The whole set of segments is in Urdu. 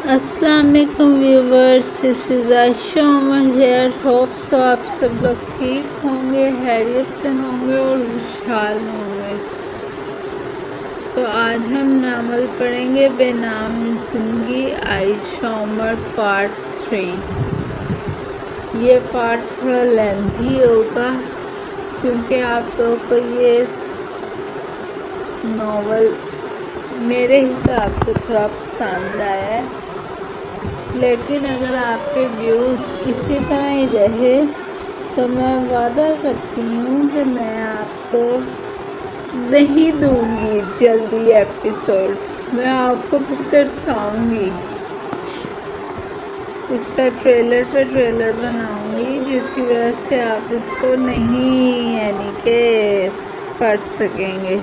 السلام علیکم ویورز، دس از عائشہ عمر ہیئر. ہوپ سو آپ سب لوگ ٹھیک ہوں گے، خیریت سے ہوں گے اور خوشحال ہوں گے. آج ہم ناول پڑھیں گے بے نام زندگی عائشہ عمر پارٹ 3. یہ پارٹ تھوڑا لینتھی ہوگا کیونکہ آپ لوگوں کو یہ ناول میرے حساب سے تھوڑا پسند آیا ہے، لیکن اگر آپ کے ویوز اسی طرح ہی رہے تو میں وعدہ کرتی ہوں کہ میں آپ کو نہیں دوں گی جلدی ایپیسوڈ، میں آپ کو پھر ترساؤں گی. اس کا ٹریلر بناؤں گی جس کی وجہ سے آپ اس کو نہیں کہ پڑھ سکیں گے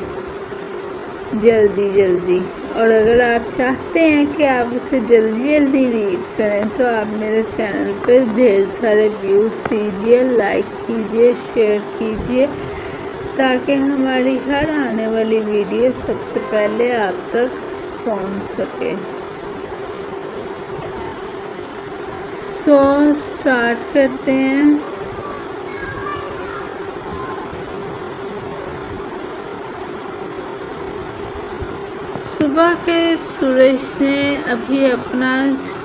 جلدی. اور اگر آپ چاہتے ہیں کہ آپ اسے جلدی ریڈ کریں تو آپ میرے چینل پہ ڈھیر سارے ویوز دیجیے، لائک کیجیے، شیئر کیجیے تاکہ ہماری ہر آنے والی ویڈیو سب سے پہلے آپ تک پہنچ سکے. اسٹارٹ کرتے ہیں. صبح کے سورج نے ابھی اپنا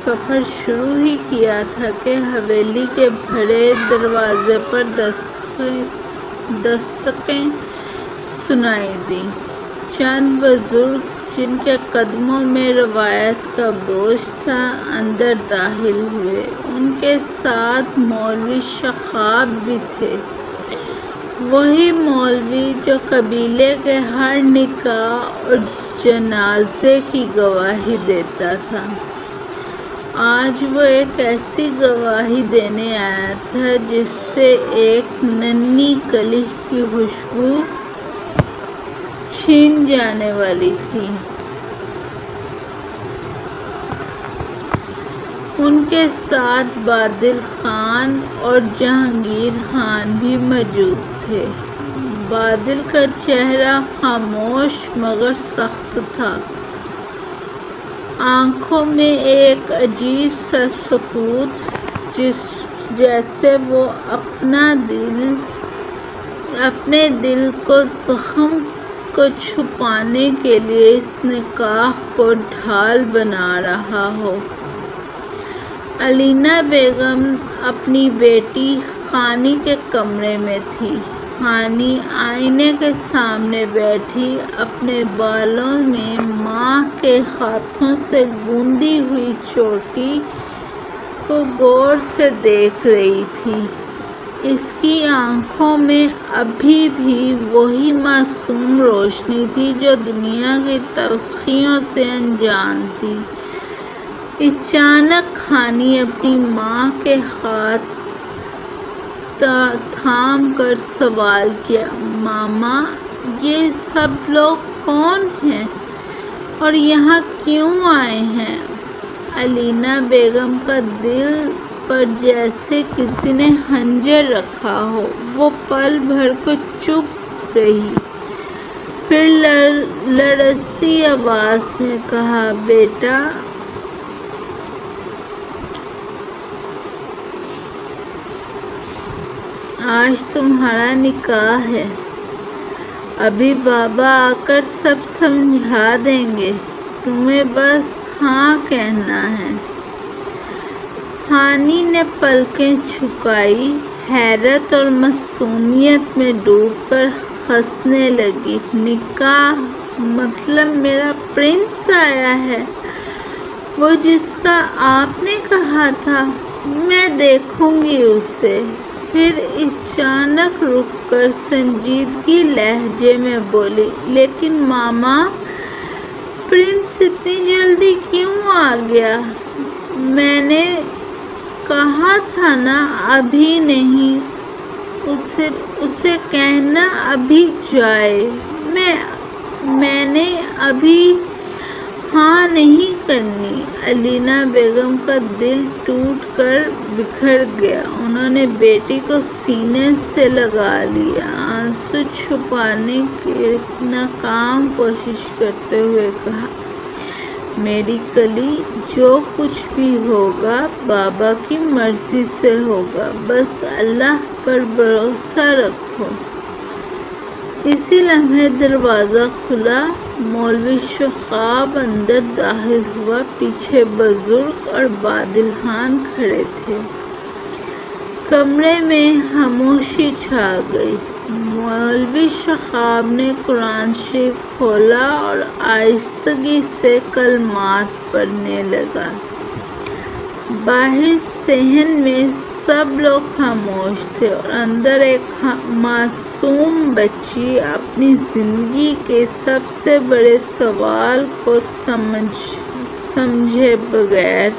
سفر شروع ہی کیا تھا کہ حویلی کے بڑے دروازے پر دستکیں سنائی دیں. چند بزرگ جن کے قدموں میں روایت کا بوجھ تھا اندر داخل ہوئے. ان کے ساتھ مولوی شقاب بھی تھے، وہی مولوی جو قبیلے کے ہر نکاح اور جنازے کی گواہی دیتا تھا. آج وہ ایک ایسی گواہی دینے آیا تھا جس سے ایک ننھی کلی کی خوشبو چھن جانے والی تھی. ان کے ساتھ بادل خان اور جہانگیر خان بھی موجود تھے. بادل کا چہرہ خاموش مگر سخت تھا، آنکھوں میں ایک عجیب سا سکوت، جیسے وہ اپنے دل کو زخم کو چھپانے کے لیے اس نکاح کو ڈھال بنا رہا ہو. علینا بیگم اپنی بیٹی خانی کے کمرے میں تھی. خانی آئینے کے سامنے بیٹھی اپنے بالوں میں ماں کے ہاتھوں سے گوندی ہوئی چوٹی کو غور سے دیکھ رہی تھی. اس کی آنکھوں میں ابھی بھی وہی معصوم روشنی تھی جو دنیا کی تلخیوں سے انجان تھی. اچانک خانی اپنی ماں کے ہاتھ تھام کر سوال کیا، ماما، یہ سب لوگ کون ہیں اور یہاں کیوں آئے ہیں؟ علینا بیگم کا دل پر جیسے کسی نے خنجر رکھا ہو. وہ پل بھر کو چپ رہی، پھر لرزتی آواز میں کہا، بیٹا، آج تمہارا نکاح ہے. ابھی بابا آ کر سب سمجھا دیں گے، تمہیں بس ہاں کہنا ہے. خانی نے پلکیں جھکائی، حیرت اور معصومیت میں ڈوب کر ہنسنے لگی. نکاح مطلب میرا پرنس آیا ہے، وہ جس کا آپ نے کہا تھا. میں دیکھوں گی اسے. پھر اچانک رک کر سنجیدگی لہجے میں بولی، لیکن ماما، پرنس اتنی جلدی کیوں آ گیا؟ میں نے کہا تھا نا ابھی نہیں. اسے کہنا ابھی جائے. میں نے ابھی ہاں نہیں کرنی. علینا بیگم کا دل ٹوٹ کر بکھر گیا. انہوں نے بیٹی کو سینے سے لگا لیا، آنسو چھپانے کی ناکام کوشش کرتے ہوئے کہا، میری کلی، جو کچھ بھی ہوگا بابا کی مرضی سے ہوگا، بس اللہ پر بھروسہ رکھو۔ اسی لمحے دروازہ کھلا، مولوی شہاب اندر داخل ہوا۔ پیچھے بزرگ اور بادل خان کھڑے تھے۔ کمرے میں خاموشی چھا گئی۔ مولوی شہاب نے قرآن شریف کھولا اور آہستگی سے کلمات پڑھنے لگا۔ باہر صحن میں سب لوگ خاموش تھے اور اندر ایک معصوم بچی اپنی زندگی کے سب سے بڑے سوال کو سمجھے بغیر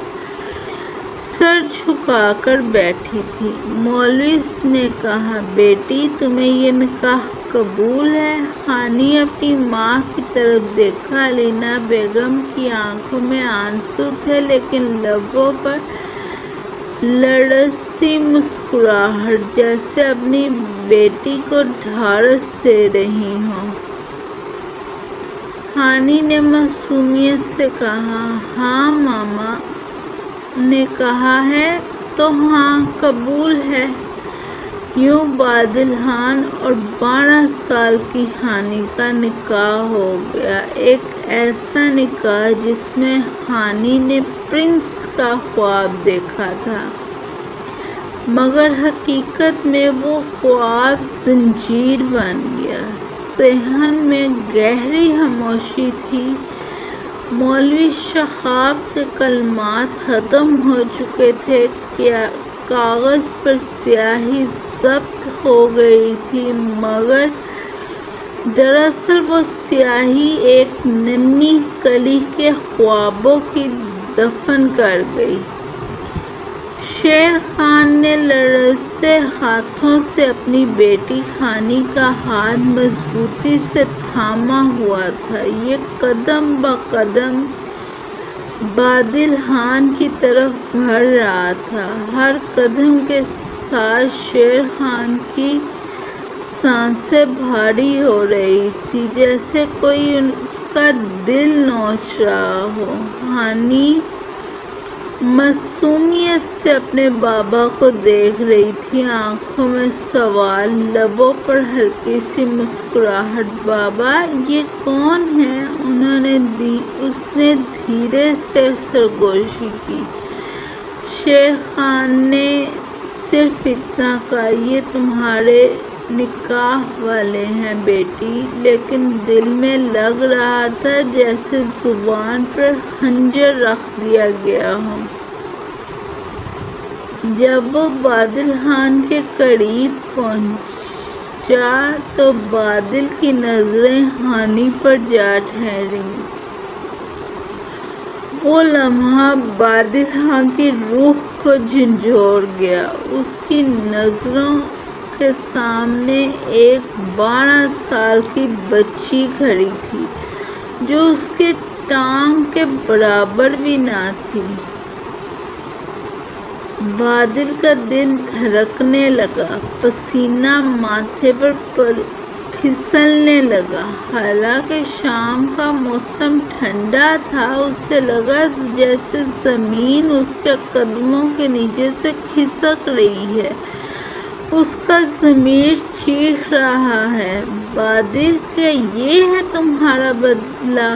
سر جھکا کر بیٹھی تھی۔ مولوی نے کہا، بیٹی تمہیں یہ نکاح قبول ہے؟ خانی اپنی ماں کی طرف دیکھا۔ علینا بیگم کی آنکھوں میں آنسو تھے لیکن لبوں پر لرزتی مسکراہٹ، جیسے اپنی بیٹی کو ڈھارس دے رہی ہوں۔ خانی نے معصومیت سے کہا، ہاں ماما نے کہا ہے تو ہاں قبول ہے۔ یوں بادل خان اور 12 سال کی خانی کا نکاح ہو گیا، ایک ایسا نکاح جس میں خانی نے پرنس کا خواب دیکھا تھا، مگر حقیقت میں وہ خواب زنجیر بن گیا۔ صحن میں گہری خاموشی تھی۔ مولوی شہاب کے کلمات ختم ہو چکے تھے، کاغذ پر سیاہی ضبط ہو گئی تھی، مگر دراصل وہ سیاہی ایک ننھی کلی کے خوابوں کی دفن کر گئی۔ شیر خان نے لرزتے ہاتھوں سے اپنی بیٹی خانی کا ہاتھ مضبوطی سے تھاما ہوا تھا۔ یہ قدم بہ قدم بادل خان کی طرف بڑھ رہا تھا۔ ہر قدم کے ساتھ شیر خان کی سانسیں بھاری ہو رہی تھیں، جیسے کوئی اس کا دل نوچ رہا ہو۔ خانی معصومیت سے اپنے بابا کو دیکھ رہی تھی، آنکھوں میں سوال، لبوں پر ہلکی سی مسکراہٹ۔ بابا یہ کون ہے؟ اس نے دھیرے سے سرگوشی کی۔ شیر خان نے صرف اتنا کہا، یہ تمہارے نکاح والے ہیں بیٹی، لیکن دل میں لگ رہا تھا جیسے زبان پر خنجر رکھ دیا گیا ہو۔ جب وہ بادل خان کے قریب پہنچا تو بادل کی نظریں خانی پر جا ٹھہریں۔ وہ لمحہ بادل خان کی روح کو جھنجھوڑ گیا۔ اس کی نظروں کے سامنے ایک 12 سال کی بچی کھڑی تھی، جو اس کے ٹانگ کے برابر بھی نہ تھی۔ بادل کا دل دھڑکنے لگا، پسینہ ماتھے پر پھسلنے لگا۔ حالانکہ شام کا موسم ٹھنڈا تھا، اسے لگا جیسے زمین اس کے قدموں کے نیچے سے کھسک رہی ہے۔ اس کا ضمیر چیخ رہا ہے، بادل کیا یہ ہے تمہارا بدلہ؟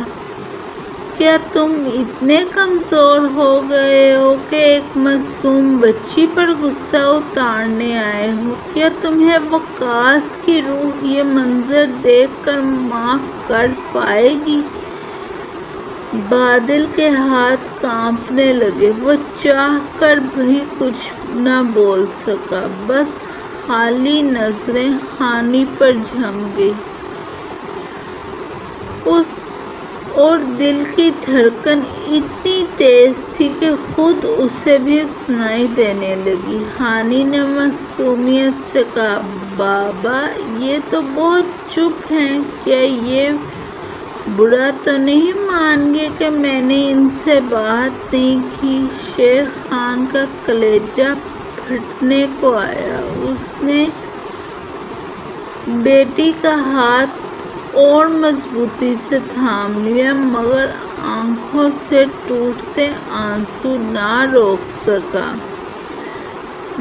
کیا تم اتنے کمزور ہو گئے ہو کہ ایک معصوم بچی پر غصہ اتارنے آئے ہو؟ کیا تمہیں وقاص کی روح یہ منظر دیکھ کر معاف کر پائے گی؟ بادل کے ہاتھ کانپنے لگے، وہ چاہ کر بھی کچھ نہ بول سکا، بس خالی نظریں خانی پر جم گئیں۔ اور دل کی دھڑکن اتنی تیز تھی کہ خود اسے بھی سنائی دینے لگی۔ خانی نے معصومیت سے کہا، بابا یہ تو بہت چپ ہیں، کیا یہ برا تو نہیں مان گے کہ میں نے ان سے بات نہیں کی؟ شیر خان کا کلیجہ پھٹنے کو آیا۔ اس نے بیٹی کا ہاتھ اور مضبوطی سے تھام لیا مگر آنکھوں سے ٹوٹتے آنسو نہ روک سکا۔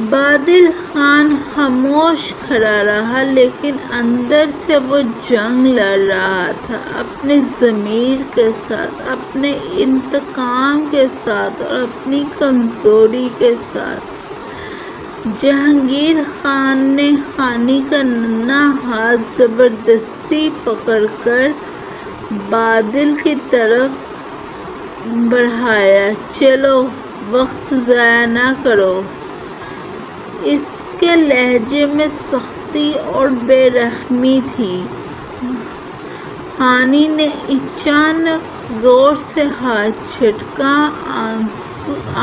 بادل خان خاموش کھڑا رہا لیکن اندر سے وہ جنگ لڑ رہا تھا، اپنے ضمیر کے ساتھ، اپنے انتقام کے ساتھ اور اپنی کمزوری کے ساتھ۔ جہانگیر خان نے خانی کا ننھا ہاتھ زبردستی پکڑ کر بادل کی طرف بڑھایا۔ چلو، وقت ضائع نہ کرو۔ اس کے لہجے میں سختی اور بے رحمی تھی۔ خانی نے اچانک زور سے ہاتھ جھٹکا،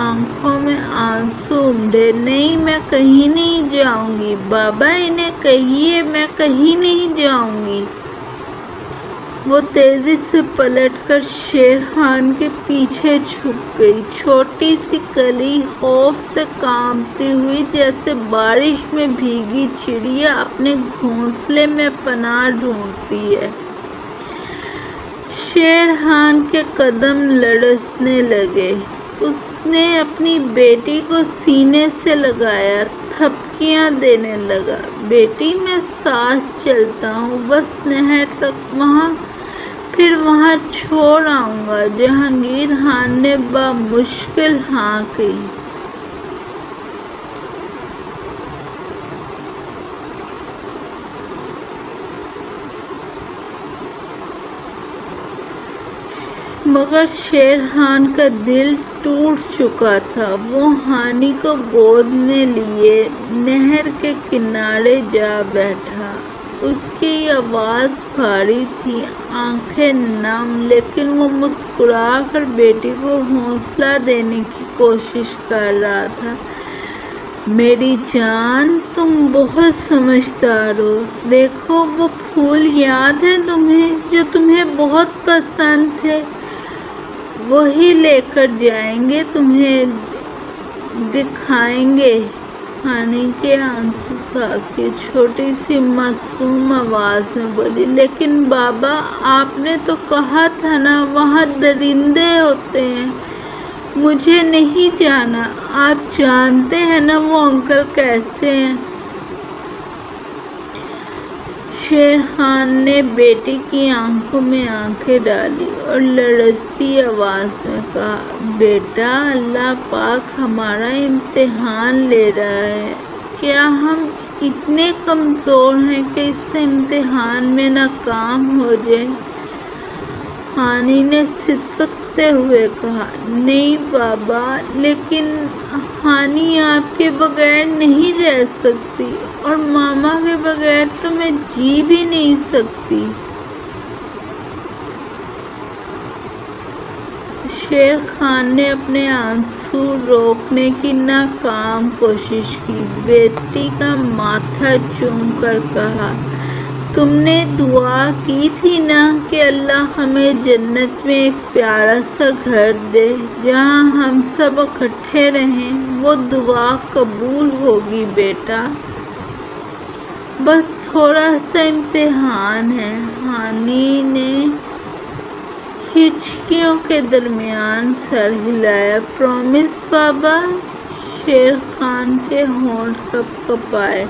آنکھوں میں آنسو امڑے۔ نہیں، میں کہیں نہیں جاؤں گی۔ بابا، انہیں کہیے میں کہیں نہیں جاؤں گی۔ وہ تیزی سے پلٹ کر شیر خان کے پیچھے چھپ گئی۔ چھوٹی سی کلی خوف سے کانپتی ہوئی جیسے بارش میں بھیگی چڑیا اپنے گھونسلے میں پناہ ڈھونڈتی ہے۔ شیر خان کے قدم لرزنے لگے۔ اس نے اپنی بیٹی کو سینے سے لگایا، تھپکیاں دینے لگا۔ بیٹی، میں ساتھ چلتا ہوں، بس نہر تک، پھر وہاں چھوڑ آؤں گا۔ جہانگیر خان نے بامشکل ہاں کی۔ مگر شیر خان کا دل ٹوٹ چکا تھا۔ وہ خانی کو گود میں لیے نہر کے کنارے جا بیٹھا۔ اس کی آواز بھاری تھی، آنکھیں نم، لیکن وہ مسکرا کر بیٹی کو حوصلہ دینے کی کوشش کر رہا تھا۔ میری جان، تم بہت سمجھدار ہو۔ دیکھو، وہ پھول یاد ہیں تمہیں جو تمہیں بہت پسند تھے؟ وہی لے کر جائیں گے، تمہیں دکھائیں گے۔ خانی کے آنسو صاف کیے، چھوٹی سی معصوم آواز میں بولی، لیکن بابا، آپ نے تو کہا تھا نا وہاں درندے ہوتے ہیں۔ مجھے نہیں جانا۔ آپ جانتے ہیں نا وہ انکل کیسے ہیں۔ شیر خان نے بیٹی کی آنکھوں میں آنکھیں ڈالی اور لرزتی آواز میں کہا، بیٹا، اللہ پاک ہمارا امتحان لے رہا ہے۔ کیا ہم اتنے کمزور ہیں کہ اس امتحان میں ناکام ہو جائیں؟ خانی نے سسکتے ہوئے کہا، نہیں بابا، لیکن خانی آپ کے بغیر نہیں رہ سکتی، اور ماما کے بغیر تو میں جی بھی نہیں سکتی۔ شیر خان نے اپنے آنسو روکنے کی ناکام کوشش کی۔ بیٹی کا ماتھا چوم کر کہا، تم نے دعا کی تھی نا کہ اللہ ہمیں جنت میں ایک پیارا سا گھر دے جہاں ہم سب اکٹھے رہیں۔ وہ دعا قبول ہوگی بیٹا، بس تھوڑا سا امتحان ہے۔ خانی نے ہچکیوں کے درمیان سر ہلایا۔ پرومس بابا؟ شیر خان کے ہونٹ کپ کپائے،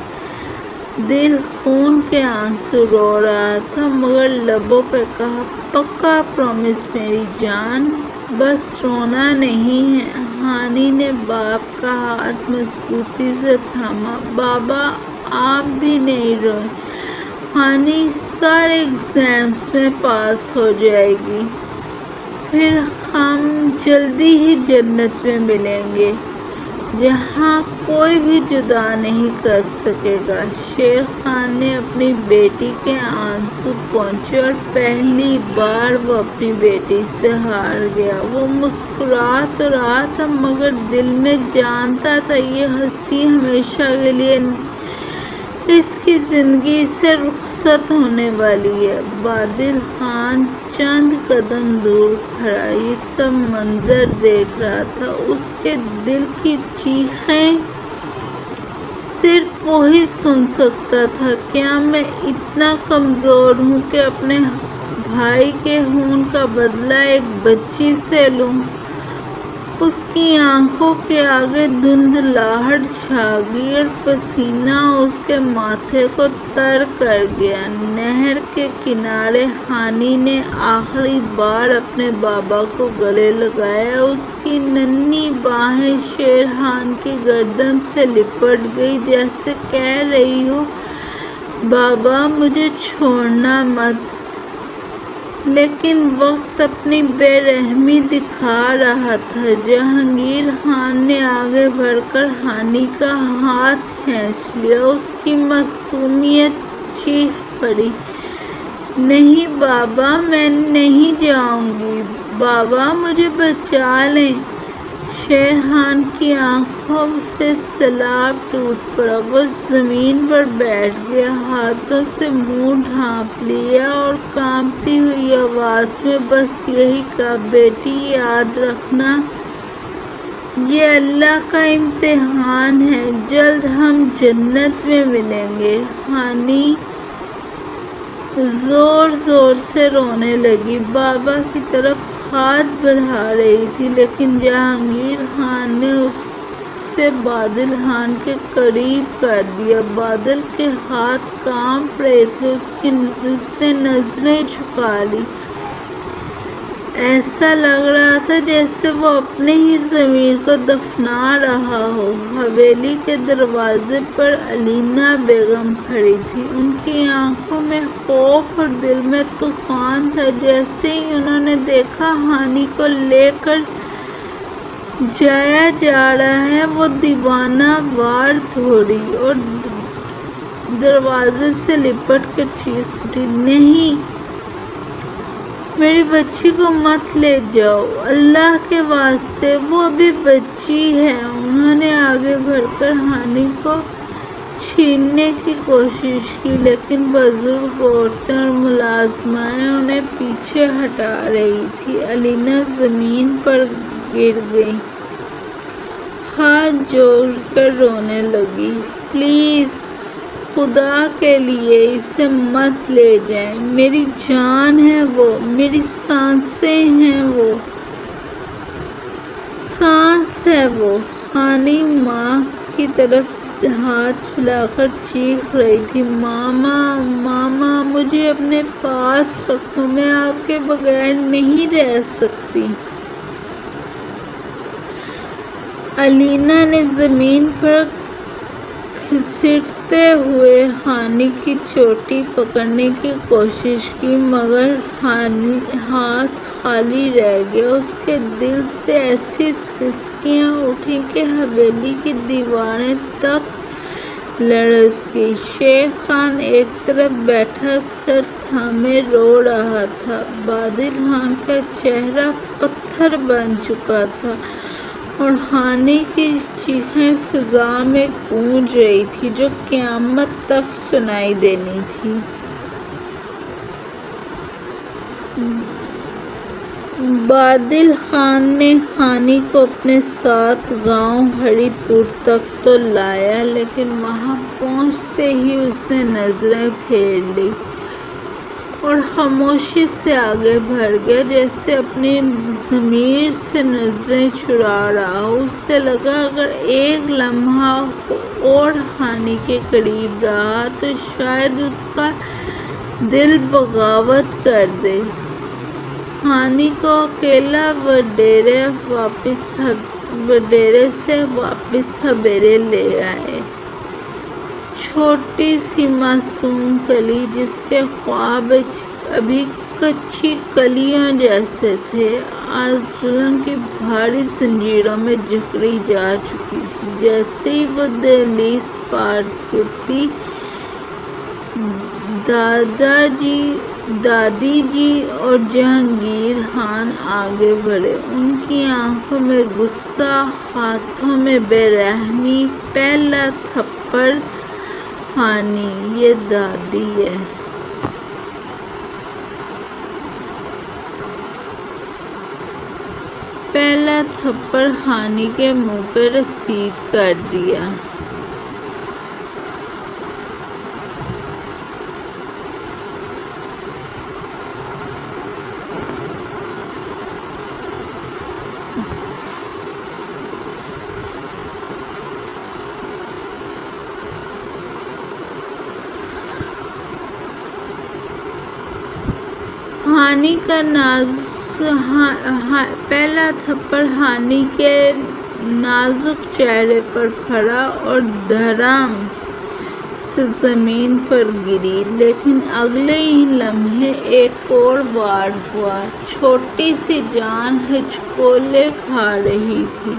دل خون کے آنسو رو رہا تھا، مگر لبوں پہ کہا، پکا پرومس میری جان، بس رونا نہیں ہے۔ خانی نے باپ کا ہاتھ مضبوطی سے تھاما۔ بابا، آپ بھی نہیں روئیں، خانی سارے ایگزامز میں پاس ہو جائے گی، پھر ہم جلدی ہی جنت میں ملیں گے جہاں کوئی بھی جدا نہیں کر سکے گا۔ شیر خان نے اپنی بیٹی کے آنسو پوچھے اور پہلی بار وہ اپنی بیٹی سے ہار گیا۔ وہ مسکرا تو رہا تھا مگر دل میں جانتا تھا یہ ہنسی ہمیشہ کے لیے اس کی زندگی سے رخصت ہونے والی ہے۔ بادل خان چند قدم دور کھڑا یہ سب منظر دیکھ رہا تھا۔ اس کے دل کی چیخیں صرف وہی سن سکتا تھا۔ کیا میں اتنا کمزور ہوں کہ اپنے بھائی کے خون کا بدلہ ایک بچی سے لوں؟ اس کی آنکھوں کے آگے دھندلاہٹ چھا گئی اور پسینہ اس کے ماتھے کو تر کر گیا۔ نہر کے کنارے ہانی نے آخری بار اپنے بابا کو گلے لگایا۔ اس کی ننھی باہیں شیر خان کی گردن سے لپٹ گئی، جیسے کہہ رہی ہو، بابا مجھے چھوڑنا مت۔ لیکن وقت اپنی بے رحمی دکھا رہا تھا۔ جہانگیر خان نے آگے بڑھ کر ہانی کا ہاتھ کھینچ لیا۔ اس کی معصومیت چیخ پڑی، نہیں بابا، میں نہیں جاؤں گی، بابا مجھے بچا لیں۔ شیر خان کی آنکھوں سے سیلاب ٹوٹ پڑا۔ وہ زمین پر بیٹھ گیا، ہاتھوں سے منہ ڈھانپ لیا اور کانپتی ہوئی آواز میں بس یہی کہا، بیٹی یاد رکھنا، یہ اللہ کا امتحان ہے، جلد ہم جنت میں ملیں گے۔ ہانی زور زور سے رونے لگی، بابا کی طرف ہاتھ بڑھا رہی تھی، لیکن جہانگیر خان نے اسے بادل خان کے قریب کر دیا۔ بادل کے ہاتھ کانپ رہے تھے، اس نے نظریں جھکا لیں۔ ایسا لگ رہا تھا جیسے وہ اپنے ہی ضمیر کو دفنا رہا ہو۔ حویلی کے دروازے پر علینا بیگم کھڑی تھی۔ ان کی آنکھوں میں خوف اور دل میں طوفان تھا۔ جیسے ہی انہوں نے دیکھا ہانی کو لے کر جایا جا رہا ہے، وہ دیوانہ وار دوڑی اور دروازے سے لپٹ کر چیخ اٹھی، نہیں، میری بچی کو مت لے جاؤ، اللہ کے واسطے، وہ ابھی بچی ہے۔ انہوں نے آگے بڑھ کر ہانی کو چھیننے کی کوشش کی، لیکن بزرگ عورتیں اور ملازمائیں انہیں پیچھے ہٹا رہی تھیں۔ علینا زمین پر گر گئی، ہاتھ جوڑ کر رونے لگی، پلیز خدا کے لیے اسے مت لے جائیں، میری جان ہے وہ، میری سانسیں ہیں وہ، سانس ہے وہ۔ ہانی ماں کی طرف ہاتھ پھیلا کر چیخ رہی تھی، ماما، ماما، مجھے اپنے پاس رکھو، میں آپ کے بغیر نہیں رہ سکتی۔ علینا نے زمین پر گھسیٹتے ہوئے ہانی کی چوٹی پکڑنے کی کوشش کی، مگر ہاتھ خالی رہ گیا۔ اس کے دل سے ایسی سسکیاں اٹھیں کہ حویلی کی دیواریں تک لرز گئیں۔ شیر خان ایک طرف بیٹھا سر تھامے رو رہا تھا۔ بادل خان کا چہرہ پتھر بن چکا تھا اور ہانی کی چیخیں فضا میں گونج رہی تھیں، جو قیامت تک سنائی دینی تھی۔ بادل خان نے ہانی کو اپنے ساتھ گاؤں ہری پور تک تو لایا، لیکن وہاں پہنچتے ہی اس نے نظریں پھیر لیں اور خاموشی سے آگے بڑھ گیا، جیسے اپنی ضمیر سے نظریں چرا رہا ہو۔ اسے لگا اگر ایک لمحہ اور ہانی کے قریب رہا تو شاید اس کا دل بغاوت کر دے۔ ہانی کو اکیلا وڈیرے سے واپس حویلی لے آئے۔ چھوٹی سی معصوم کلی جس کے خواب ابھی کچی کلیوں جیسے تھے، آج ظلم کی بھاری زنجیروں میں جکڑی جا چکی تھی۔ جیسے ہی وہ دہلیز پار کرتی، دادی جی اور جہانگیر خان آگے بڑھے، ان کی آنکھوں میں غصہ، ہاتھوں میں بے رحمی۔ پہلا تھپڑ، ہانی، یہ دادی ہے۔ پہلا تھپڑ ہانی کے منہ پہ رسید کر دیا۔ ہانی کا پہلا تھپڑ ہانی کے نازک چہرے پر پڑا اور دھڑام سے زمین پر گری، لیکن اگلے ہی لمحے ایک اور وار ہوا۔ چھوٹی سی جان ہچکولے کھا رہی تھی،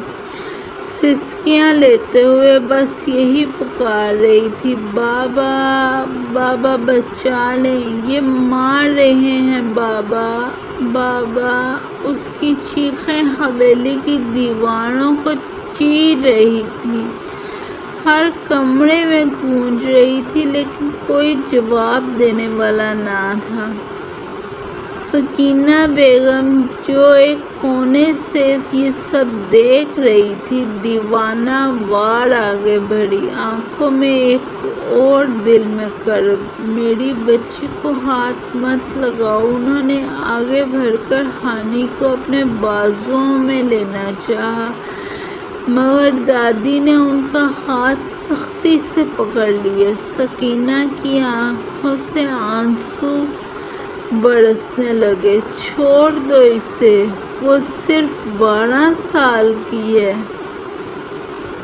سسکیاں لیتے ہوئے بس یہی پکار رہی تھی، بابا بابا بچا لیں، یہ مار رہے ہیں بابا بابا۔ اس کی چیخیں حویلی کی دیواروں کو چیر رہی تھیں، ہر کمرے میں گونج رہی تھی، لیکن کوئی جواب دینے والا نہ تھا۔ سکینہ بیگم جو ایک کونے سے یہ سب دیکھ رہی تھی، دیوانہ وار آگے بڑھی، آنکھوں میں ایک اور دل میں کرب۔ میری بچی کو ہاتھ مت لگاؤ۔ انہوں نے آگے بڑھ کر ہانی کو اپنے بازوؤں میں لینا چاہا، مگر دادی نے ان کا ہاتھ سختی سے پکڑ لیا۔ سکینہ کی آنکھوں سے آنسو برسنے لگے۔ چھوڑ دو اسے، وہ صرف 12 سال کی ہے۔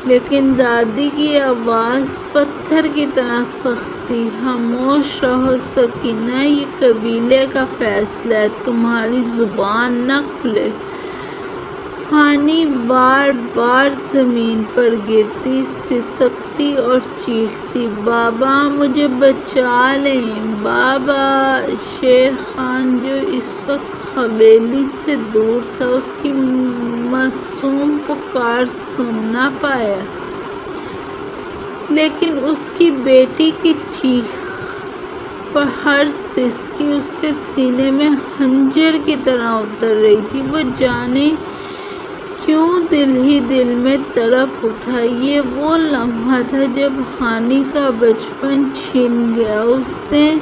لیکن دادی کی آواز پتھر کی طرح سخت تھی۔ خاموش رہو سکینہ، یہ قبیلے کا فیصلہ ہے، تمہاری زبان نہ کھلے۔ ہانی بار بار زمین پر گرتی، سسکتی اور چیختی، بابا مجھے بچا لیں بابا۔ شیر خان جو اس وقت حویلی سے دور تھا، اس کی معصوم پکار سن نہ پایا، لیکن اس کی بیٹی کی چیخ پر ہر سسکی اس کے سینے میں خنجر کی طرح اتر رہی تھی۔ وہ جانے کیوں دل ہی دل میں تڑپ اٹھا۔ یہ وہ لمحہ تھا جب ہانی کا بچپن چھن گیا، اس نے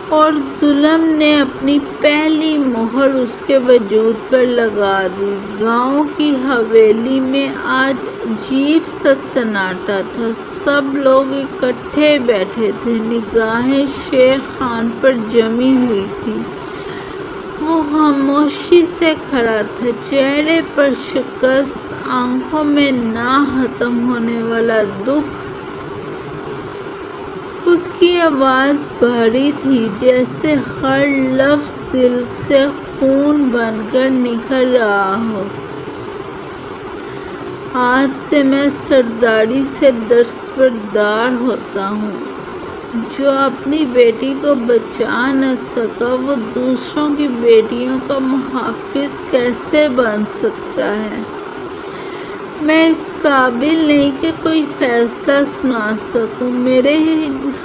اور ظلم نے اپنی پہلی مہر اس کے وجود پر لگا دی۔ گاؤں کی حویلی میں آج عجیب سا سناٹا تھا، سب لوگ اکٹھے بیٹھے تھے، نگاہیں شیر خان پر جمی ہوئی تھیں۔ وہ خاموشی سے کھڑا تھا، چہرے پر شکست، آنکھوں میں نہ ختم ہونے والا دکھ۔ اس کی آواز بھاری تھی، جیسے ہر لفظ دل سے خون بن کر نکل رہا ہو۔ آج سے میں سرداری سے دستبردار ہوتا ہوں۔ جو اپنی بیٹی کو بچا نہ سکا، وہ دوسروں کی بیٹیوں کا محافظ کیسے بن سکتا ہے؟ میں اس قابل نہیں کہ کوئی فیصلہ سنا سکوں۔ میرے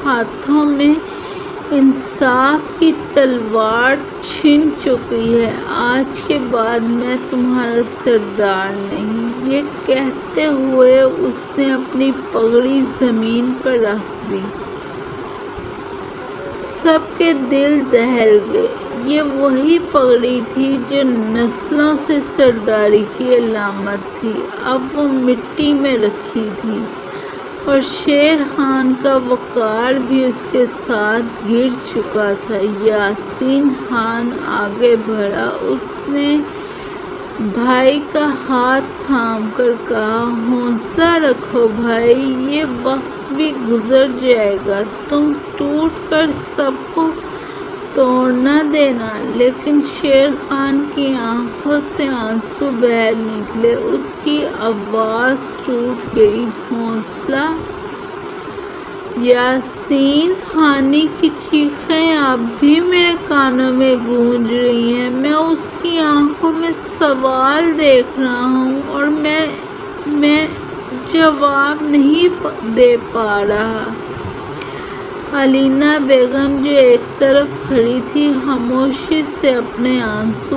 ہاتھوں میں انصاف کی تلوار چھن چکی ہے۔ آج کے بعد میں تمہارا سردار نہیں۔ یہ کہتے ہوئے اس نے اپنی پگڑی زمین پر رکھ دی۔ سب کے دل دہل گئے۔ یہ وہی پگڑی تھی جو نسلوں سے سرداری کی علامت تھی، اب وہ مٹی میں رکھی تھی، اور شیر خان کا وقار بھی اس کے ساتھ گر چکا تھا۔ یاسین خان آگے بڑھا، اس نے بھائی کا ہاتھ تھام کر کہا، حوصلہ رکھو بھائی، یہ وقت بھی گزر جائے گا، تم ٹوٹ کر سب کو توڑ نہ دینا۔ لیکن شیر خان کی آنکھوں سے آنسو بہہ نکلے، اس کی آواز ٹوٹ گئی، حوصلہ؟ یاسین، ہانی کی چیخیں اب بھی میرے کانوں میں گونج رہی ہیں۔ میں اس کی آنکھوں میں سوال دیکھ رہا ہوں، اور میں جواب نہیں دے پا رہا۔ علینا بیگم جو ایک طرف کھڑی تھی، خاموشی سے اپنے آنسو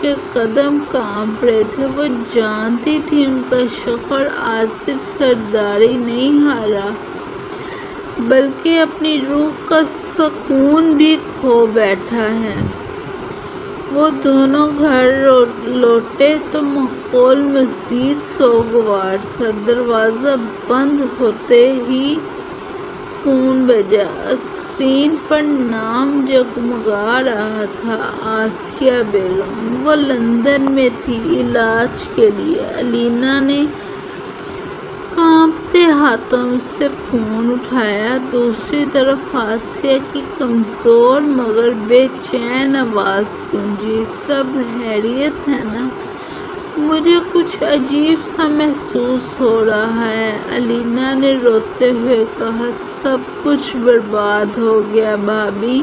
کے قدم کانپ رہے تھے۔ وہ جانتی تھی ان کا شوہر آج صرف سرداری نہیں ہارا، بلکہ اپنی روح کا سکون بھی کھو بیٹھا ہے۔ وہ دونوں گھر لوٹے تو ماحول مزید سوگوار تھا۔ دروازہ بند ہوتے ہی فون بجا۔ اسکرین پر نام جگمگا رہا تھا، آسیہ بیگم۔ وہ لندن میں تھی علاج کے لیے۔ علینا نے کانپتے ہاتھوں سے فون اٹھایا۔ دوسری طرف آسیہ کی کمزور مگر بے چین آواز گونجی، سب خیریت ہے نا؟ مجھے کچھ عجیب سا محسوس ہو رہا ہے، علینا نے روتے ہوئے کہا۔ سب کچھ برباد ہو گیا بھابی۔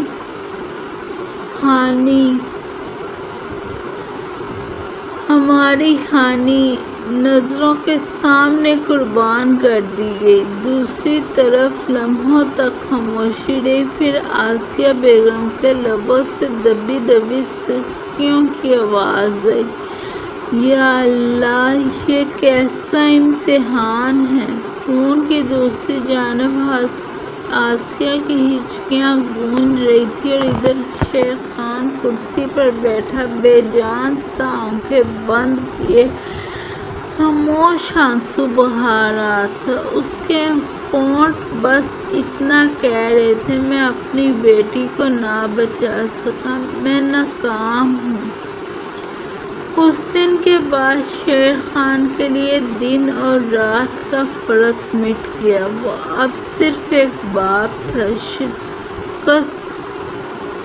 ہانی، ہماری ہانی نظروں کے سامنے قربان کر دی گئی۔ دوسری طرف لمحوں تک خاموشی رہی، پھر آسیہ بیگم کے لبوں سے دبی دبی سسکیوں کی آواز آئی، یا اللہ، یہ کیسا امتحان ہے؟ فون کی دوسری جانب آسیہ کی ہچکیاں گونج رہی تھیں اور ادھر شیر خان کرسی پر بیٹھا بے جان سا آنکھیں بند کیے خاموش آنسو بہا رہا تھا۔ اس کے ہونٹ بس اتنا کہہ رہے تھے، میں اپنی بیٹی کو نہ بچا سکا، میں ناکام ہوں۔ اس دن کے بعد شیر خان کے لیے دن اور رات کا فرق مٹ گیا۔ وہ اب صرف ایک باپ تھا، شکست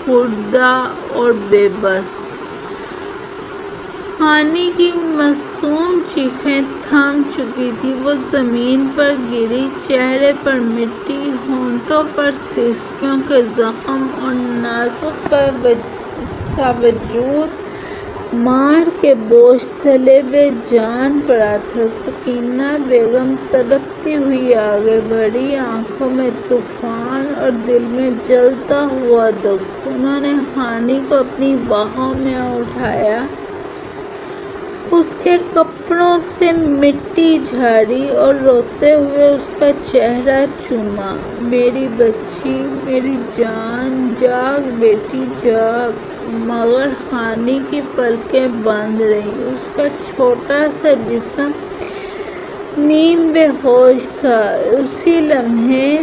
خوردہ اور بے بس۔ ہانی کی معصوم چیخیں تھم چکی تھیں، وہ زمین پر گری، چہرے پر مٹی، ہونٹوں پر سسکیوں کے زخم اور نازک سا وجود مار کے بوجھ تلے بے جان پڑا تھا۔ سکینہ بیگم تڑپتی ہوئی آگے بڑھی، آنکھوں میں طوفان اور دل میں جلتا ہوا دکھ۔ انہوں نے ہانی کو اپنی باہوں میں اٹھایا، اس کے کپڑوں سے مٹی جھاڑی اور روتے ہوئے اس کا چہرہ چوما۔ میری بچی، میری جان، جاگ بیٹی جاگ۔ مگر ہانی کی پلکیں بند رہیں، اس کا چھوٹا سا جسم نیم بے ہوش تھا۔ اسی لمحے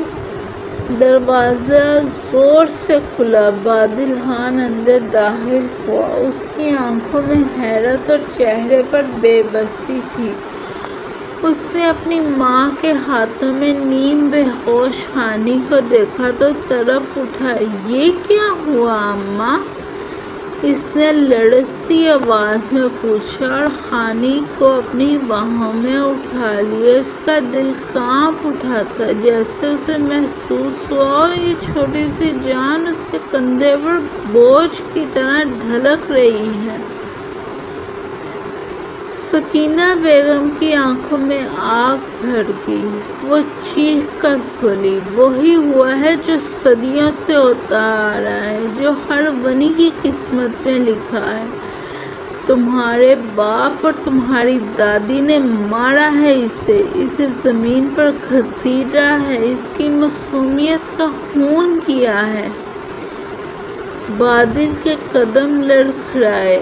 دروازہ زور سے کھلا، بادل خان اندر داخل ہوا۔ اس کی آنکھوں میں حیرت اور چہرے پر بے بسی تھی۔ اس نے اپنی ماں کے ہاتھوں میں نیم بے ہوش ہانی کو دیکھا تو تڑپ اٹھا۔ یہ کیا ہوا اماں؟ اس نے لرزتی آواز میں پوچھا اور ہانی کو اپنی باہوں میں اٹھا لیا۔ اس کا دل کانپ اٹھا تھا، جیسے اسے محسوس ہوا یہ چھوٹی سی جان اس کے کندھے پر بوجھ کی طرح ڈھلک رہی ہے۔ سکینہ بیگم کی آنکھوں میں آگ بھر گئی، وہ چیخ کر بولی، وہی ہوا ہے جو صدیوں سے ہوتا آ رہا ہے، جو ہر بنی کی قسمت میں لکھا ہے۔ تمہارے باپ اور تمہاری دادی نے مارا ہے اسے زمین پر گھسیٹا ہے، اس کی معصومیت کا خون کیا ہے۔ بادل کے قدم لڑکھڑائے،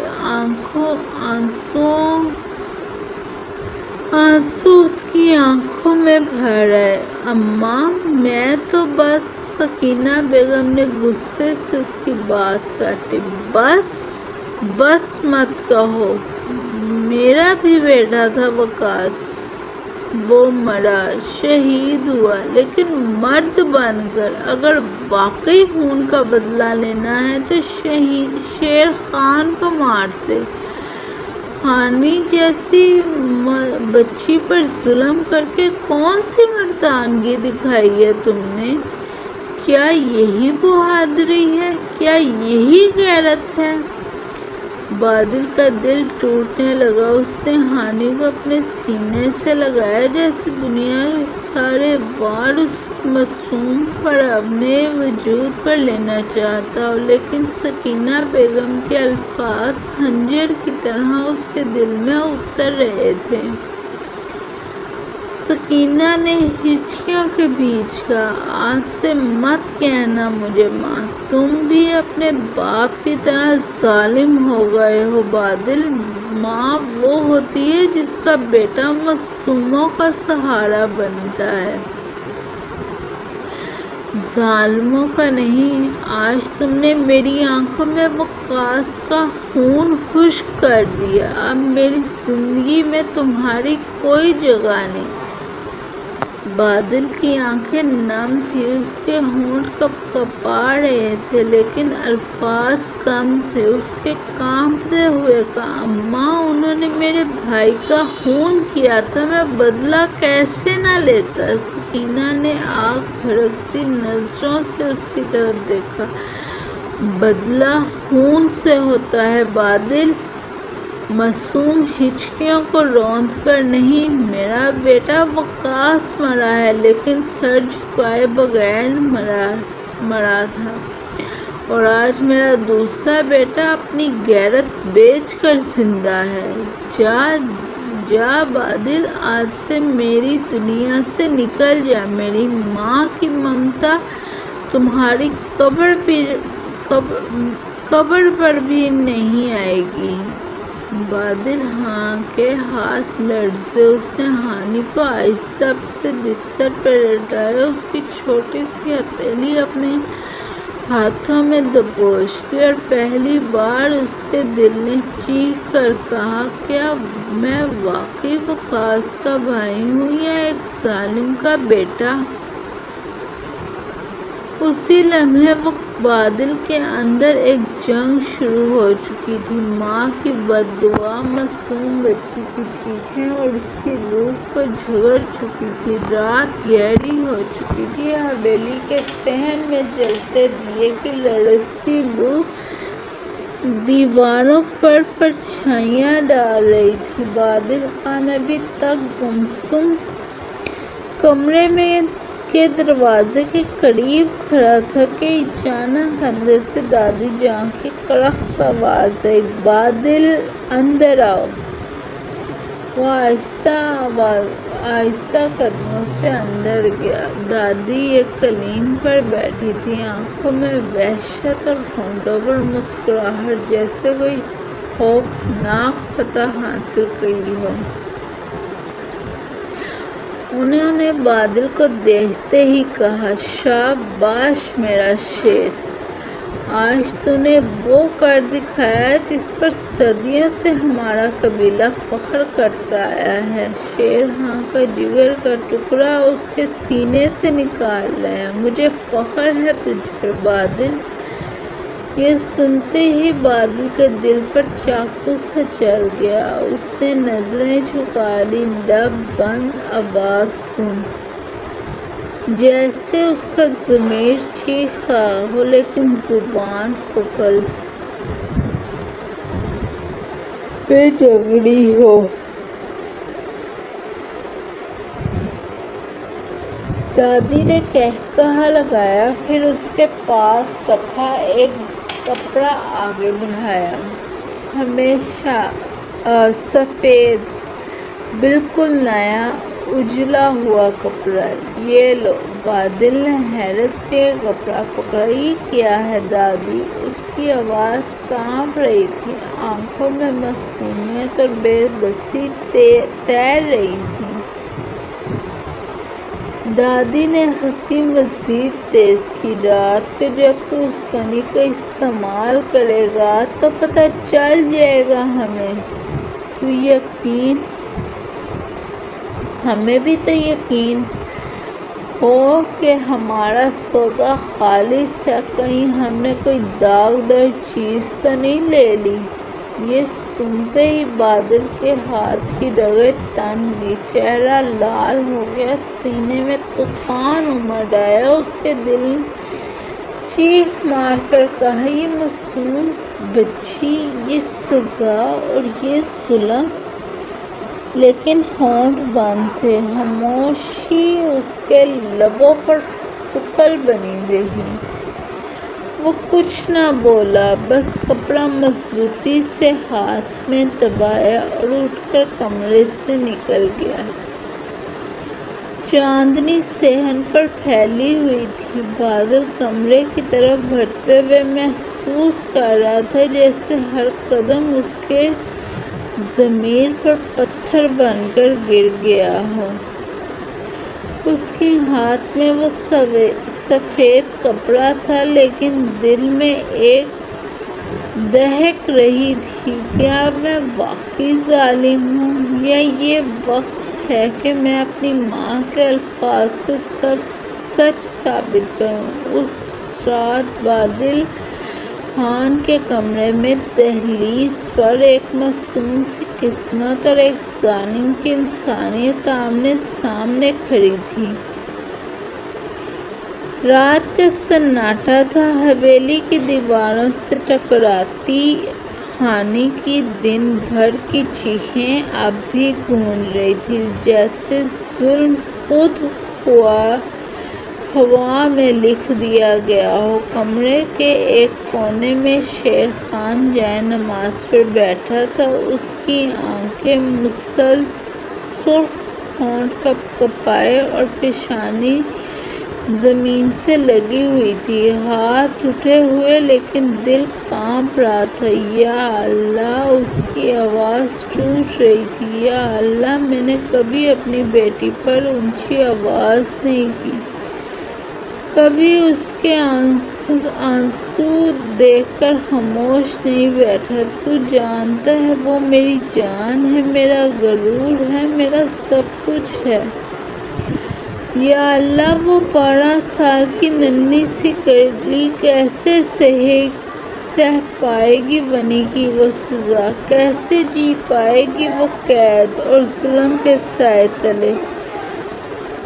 آنسو اس کی آنکھوں میں بھر آئے۔ اماں، میں تو بس، سکینہ بیگم نے غصے سے اس کی بات کاٹی۔ بس مت کہو، میرا بھی بیٹا تھا وقاص، وہ مرا، شہید ہوا، لیکن مرد بن کر۔ اگر واقعی خون کا بدلہ لینا ہے تو شیر خان کو مارتے۔ ہانی جیسی بچی پر ظلم کر کے کون سی مردانگی دکھائی ہے تم نے؟ کیا یہی بہادری ہے؟ کیا یہی غیرت ہے؟ بادل کا دل ٹوٹنے لگا۔ اس نے ہانی کو اپنے سینے سے لگایا، جیسے دنیا کے سارے بار اس معصوم پر اپنے وجود پر لینا چاہتا ہو، لیکن سکینہ بیگم کے الفاظ خنجر کی طرح اس کے دل میں اتر رہے تھے۔ سکینہ نے ہچکیوں کے بیچ کہا، آج سے مت کہنا مجھے ماں، تم بھی اپنے باپ کی طرح ظالم ہو گئے ہو بادل۔ ماں وہ ہوتی ہے جس کا بیٹا معصوموں کا سہارا بنتا ہے۔ ظالموں کا نہیں، آج تم نے میری آنکھوں میں وقاص کا خون خشک کر دیا، اب میری زندگی میں تمہاری کوئی جگہ نہیں۔ بادل کی آنکھیں نم تھیں، اس کے ہونٹ کپکپا رہے تھے، لیکن الفاظ کم تھے۔ اس کے کانپتے ہوئے کہا، اماں، انہوں نے میرے بھائی کا خون کیا تھا، میں بدلہ کیسے نہ لیتا؟ سکینہ نے آگ بھڑکتی نظروں سے اس کی طرف دیکھا۔ بدلہ خون سے ہوتا ہے بادل، معصوم ہچکیوں کو روند کر نہیں۔ میرا بیٹا وقاص مرا ہے، لیکن سر جھکائے بغیر مرا تھا، اور آج میرا دوسرا بیٹا اپنی غیرت بیچ کر زندہ ہے۔ جا بادل، آج سے میری دنیا سے نکل جا۔ میری ماں کی ممتا تمہاری قبر پر بھی نہیں آئے گی۔ بادل ہاں کے ہاتھ لرزے، اس نے ہانی کو آہستہ سے بستر پر لٹایا، اس کی چھوٹی سی ہتھیلی اپنے ہاتھوں میں دبوچ لی، اور پہلی بار اس کے دل نے چیخ کر کہا، کیا میں واقعی وقاص کا بھائی ہوں یا ایک ظالم کا بیٹا؟ اسی لمحے بادل کے اندر ایک جنگ شروع ہو چکی تھی۔ ماں کی بد دعا معصوم بچی کی چیخیں اور اس کی روح کو جھگڑ چکی تھی۔ رات گہری ہو چکی تھی، حویلی کے صحن میں جلتے دیے کی لرزتی لو دیواروں پر پرچھائیاں ڈال رہی تھی۔ بادل خان ابھی تک گمسم کمرے کے دروازے کے قریب کھڑا تھا کہ اچانک اندر سے دادی جان کی کڑک آواز آئی، بادل، اندر آؤ۔ وہ آہستہ قدموں سے اندر گیا۔ دادی ایک قالین پر بیٹھی تھی، آنکھوں میں وحشت اور ہونٹوں پر مسکراہٹ، جیسے کوئی خوفناک فتح حاصل کی ہو۔ انہوں نے بادل کو دیکھتے ہی کہا، شاباش میرا شیر، آج تو نے وہ کر دکھایا جس پر صدیوں سے ہمارا قبیلہ فخر کرتا آیا ہے۔ شیر خان کا جگر کا ٹکڑا اس کے سینے سے نکال لایا، مجھے فخر ہے تجھ پر بادل۔ یہ سنتے ہی بادل کے دل پر چاقو سا چل گیا۔ اس نے نظریں جھکا لی، لب بند، آواز گم، جیسے اس کا ضمیر چیخ رہا ہو لیکن زبان فکر پہ جگڑی ہو۔ دادی نے قہقہہ لگایا، پھر اس کے پاس رکھا ایک کپڑا آگے بڑھایا، ہمیشہ سفید، بالکل نیا اجلا ہوا کپڑا۔ یہ لو۔ بادل نے حیرت سے یہ کپڑا پکڑا۔ یہ کیا ہے دادی؟ اس کی آواز کانپ رہی تھی، آنکھوں میں معصومیت اور بے بسی تیر رہی تھی۔ دادی نے ہنسی مزید تیز کی، رات کو جب تو اس فنی کو استعمال کرے گا تو پتہ چل جائے گا ہمیں بھی تو یقین ہو کہ ہمارا سودا خالص ہے، کہیں ہم نے کوئی داغدار چیز تو نہیں لے لی۔ یہ سنتے ہی بادل کے ہاتھ کی رگیں تن گئیں، چہرہ لال ہو گیا، سینے میں طوفان امڈ آیا۔ اس کے دل نے چیخ مار کر کہا، یہ معصوم بچی، یہ سزا اور یہ ظلم! لیکن ہونٹ بند تھے، خاموشی اس کے لبوں پر فکر بنی رہی۔ وہ کچھ نہ بولا، بس کپڑا مضبوطی سے ہاتھ میں دبایا اور اٹھ کر کمرے سے نکل گیا۔ چاندنی صحن پر پھیلی ہوئی تھی۔ بادل کمرے کی طرف بڑھتے ہوئے محسوس کر رہا تھا جیسے ہر قدم اس کے ضمیر پر پتھر بن کر گر گیا ہو۔ اس کے ہاتھ میں وہ سفید کپڑا تھا، لیکن دل میں ایک دہک رہی تھی، کیا میں واقعی ظالم ہوں، یا یہ وقت ہے کہ میں اپنی ماں کے الفاظ سے سچ ثابت کروں۔ اس رات بادل خان کے کمرے میں دہلیز پر ایک معصوم سی قسمت اور ایک ظالم کی انسانیت آمنے سامنے کھڑی تھی۔ رات کا سناٹا تھا، حویلی کی دیواروں سے ٹکراتی ہانی کی دن بھر کی چیخیں اب بھی گونج رہی تھیں، جیسے ظلم خود ہوا میں لکھ دیا گیا ہو۔ کمرے کے ایک کونے میں شیر خان جائے نماز پر بیٹھا تھا، اس کی آنکھیں سرخ ہونٹ کپ کپائے اور پیشانی زمین سے لگی ہوئی تھی، ہاتھ اٹھے ہوئے لیکن دل کانپ رہا تھا۔ یا اللہ! اس کی آواز ٹوٹ رہی تھی، یا اللہ! میں نے کبھی اپنی بیٹی پر اونچی آواز نہیں کی، کبھی اس کے آنسو دیکھ کر خاموش نہیں بیٹھا۔ تو جانتا ہے وہ میری جان ہے، میرا غرور ہے، میرا سب کچھ ہے۔ یا اللہ! وہ 12 سال کی ننھی سی کلی کیسے سہ پائے گی بنی کی وہ سزا، کیسے جی پائے گی وہ قید اور ظلم کے سائے تلے۔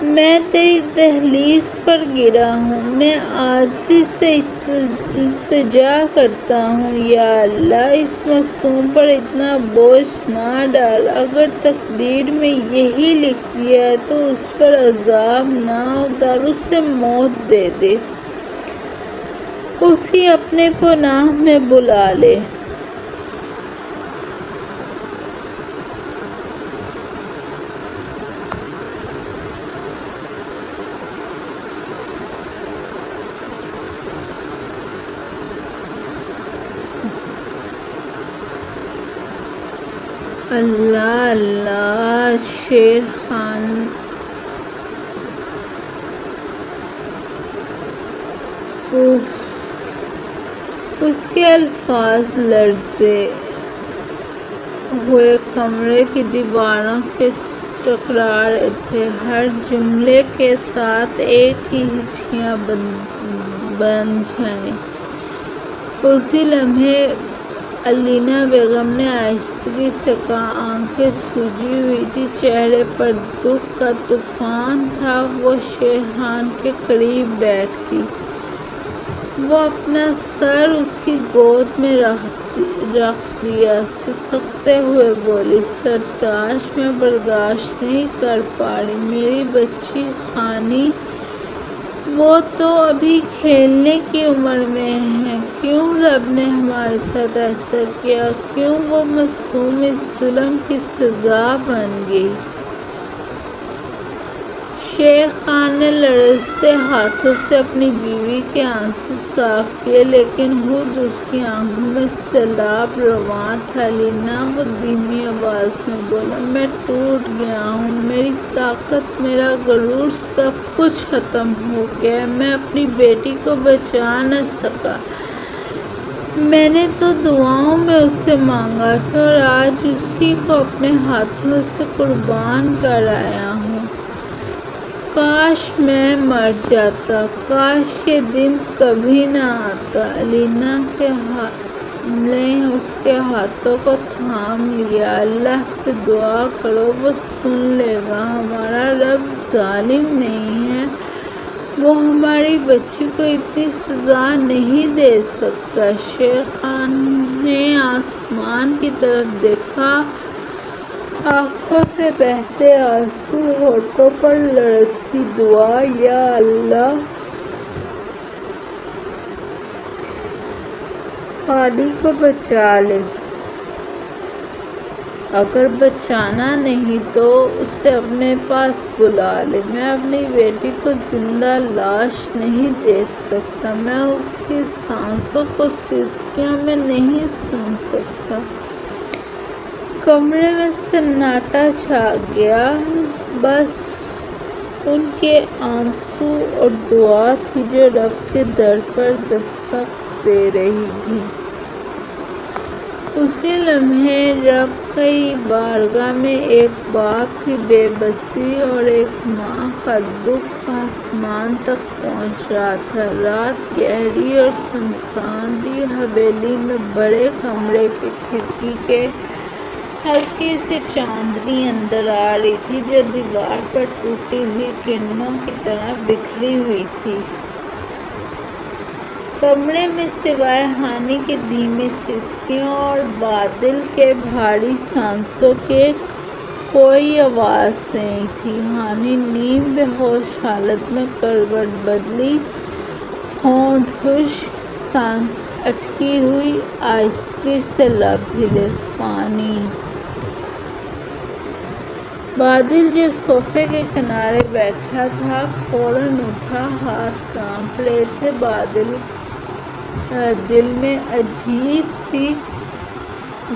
میں تیری دہلیز پر گرا ہوں، میں عاجزی سے التجا کرتا ہوں، یا اللہ! اس معصوم پر اتنا بوجھ نہ ڈال۔ اگر تقدیر میں یہی لکھ دیا ہے تو اس پر عذاب نہ اتار، اسے موت دے دے، اسے اپنے پناہ میں بلا لے۔ اللہ اللہ! شیر خان اس کے الفاظ لرزے ہوئے کمرے کی دیواروں سے ٹکرا رہے تھے، ہر جملے کے ساتھ ایک ہی ہچکیاں بن جائیں۔ اسی لمحے علینا بیگم نے آہستگی سے کہا، آنکھیں سوجی ہوئی تھیں، چہرے پر دکھ کا طوفان تھا۔ وہ شیر خان کے قریب بیٹھ گئی، وہ اپنا سر اس کی گود میں رکھ دیا، سسکتے ہوئے بولی، سرتاج میں برداشت نہیں کر پا رہی، میری بچی خانی، وہ تو ابھی کھیلنے کی عمر میں ہے، کیوں رب نے ہمارے ساتھ ایسا کیا، کیوں وہ معصوم اس ظلم کی سزا بن گئی۔ شیر خان نے لرزتے ہاتھوں سے اپنی بیوی کے آنسو صاف کیے، لیکن خود اس کی آنکھوں میں سیلاب رواں تھا۔ علینا، وہ دھیمی آواز میں بولا، میں ٹوٹ گیا ہوں، میری طاقت، میرا غرور، سب کچھ ختم ہو گیا ہے، میں اپنی بیٹی کو بچا نہ سکا۔ میں نے تو دعاؤں میں اسے مانگا تھا اور آج اسی کو اپنے ہاتھوں سے قربان کر آیا ہوں۔ کاش میں مر جاتا، کاش یہ دن کبھی نہ آتا۔ علینا نے اس کے ہاتھوں کو تھام لیا، اللہ سے دعا کرو، وہ سن لے گا، ہمارا رب ظالم نہیں ہے، وہ ہماری بچی کو اتنی سزا نہیں دے سکتا۔ شیر خان نے آسمان کی طرف دیکھا، آنکھوں سے بہتے آنسو، ہونٹوں پر لرزتی دعا، یا اللہ! خانی کو بچا لے، اگر بچانا نہیں تو اسے اپنے پاس بلا لے، میں اپنی بیٹی کو زندہ لاش نہیں دیکھ سکتا، میں اس کی سانسوں کو سسکیوں میں نہیں سن سکتا۔ کمرے میں سناٹا چھا گیا، بس ان کے آنسو اور دعا تھی جو رب کے در پر دستک دے رہی تھی۔ اسی لمحے رب کی بارگاہ میں ایک باپ کی بے بسی اور ایک ماں کا دکھ آسمان تک پہنچ رہا تھا۔ رات گہری اور سنسان تھی۔ حویلی میں بڑے کمرے کی کھڑکی کے ہلکی سی چاندنی اندر آ رہی تھی جو دیوار پر ٹوٹی ہوئی کرنوں کی طرح بکھری ہوئی تھی۔ کمرے میں سوائے ہانی کی دھیمی سسکیوں اور بادل کے بھاری سانسوں کے کوئی آواز نہیں تھی۔ ہانی نیم بے ہوش حالت میں کروٹ بدلی، ہونٹ خشک، سانس اٹکی ہوئی، آہستگی سے لب ہلے۔ پانی۔ بادل جو صوفے کے کنارے بیٹھا تھا فوراً اٹھا۔ ہاتھ کانپ رہے تھے۔ بادل دل میں عجیب سی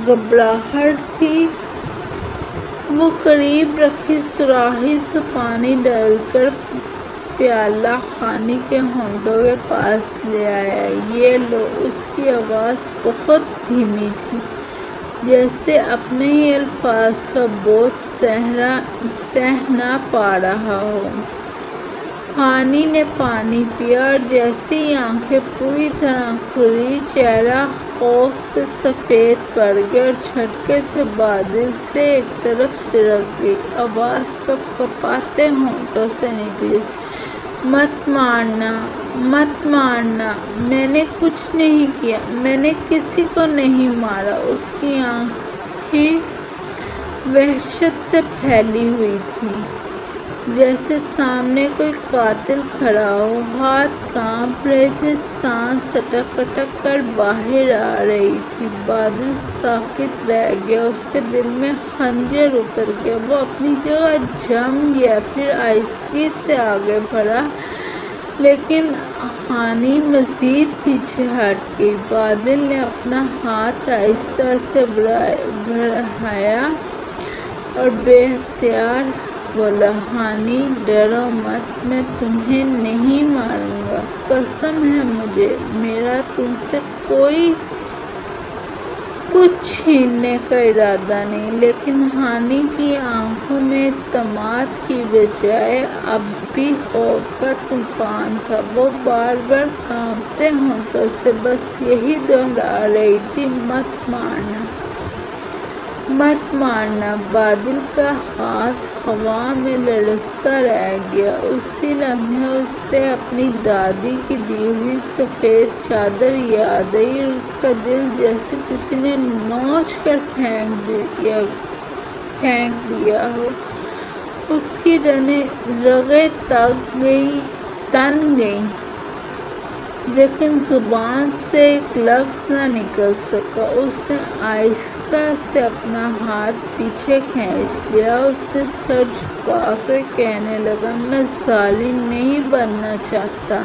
گھبراہٹ تھی۔ وہ قریب رکھی سراہی سے پانی ڈال کر پیالہ ہانی کے ہونٹوں کے پاس لے آیا۔ یہ لو۔ اس کی آواز بہت دھیمی تھی، جیسے اپنے ہی الفاظ کا بوجھ سہ نہ پا رہا ہو۔ ہانی نے پانی پیا اور جیسے ہی آنکھیں پوری طرح کھلی، چہرہ خوف سے سفید پڑ گیا اور جھٹکے سے بادل سے ایک طرف سرک گئی۔ آواز کپ کپاتے ہونٹوں سے نکلی، مت مارنا، مت مارنا، میں نے کچھ نہیں کیا، میں نے کسی کو نہیں مارا۔ اس کی آنکھیں وحشت سے پھیلی ہوئی تھیں، جیسے سامنے کوئی قاتل کھڑا ہو۔ ہاتھ کانپ رہے تھے، سانس اٹک اٹک کر باہر آ رہی تھی۔ بادل ساکت رہ گیا، اس کے دل میں خنجر اتر گیا۔ وہ اپنی جگہ جم گیا، پھر آہستگی سے آگے بڑھا، لیکن ہانی مزید پیچھے ہٹ گئی۔ بادل نے اپنا ہاتھ آہستہ سے بڑھایا اور بے اختیار بولا، ہانی ڈرو مت، میں تمہیں نہیں ماروں گا، قسم ہے مجھے، میرا تم سے کوئی کچھ چھیننے کا ارادہ نہیں۔ لیکن ہانی کی آنکھوں میں اعتماد کی بجائے اب بھی خوف کا طوفان تھا۔ وہ بار بار کانپتے ہونٹوں سے بس یہی دہرا رہی تھی، مت مارنا، مت مارنا۔ بادل کا ہاتھ ہوا میں لرزتا رہ گیا۔ اسی لمحے اسے اپنی دادی کی دی ہوئی سفید چادر یاد آئی اور اس کا دل جیسے کسی نے نوچ کر پھینک دیا ہو۔ اس کی رگیں تن گئیں، لیکن زبان سے ایک لفظ نہ نکل سکا۔ اس نے آہستہ سے اپنا ہاتھ پیچھے کھینچ لیا۔ اس نے سر جھکا کر کہنے لگا، میں ظالم نہیں بننا چاہتا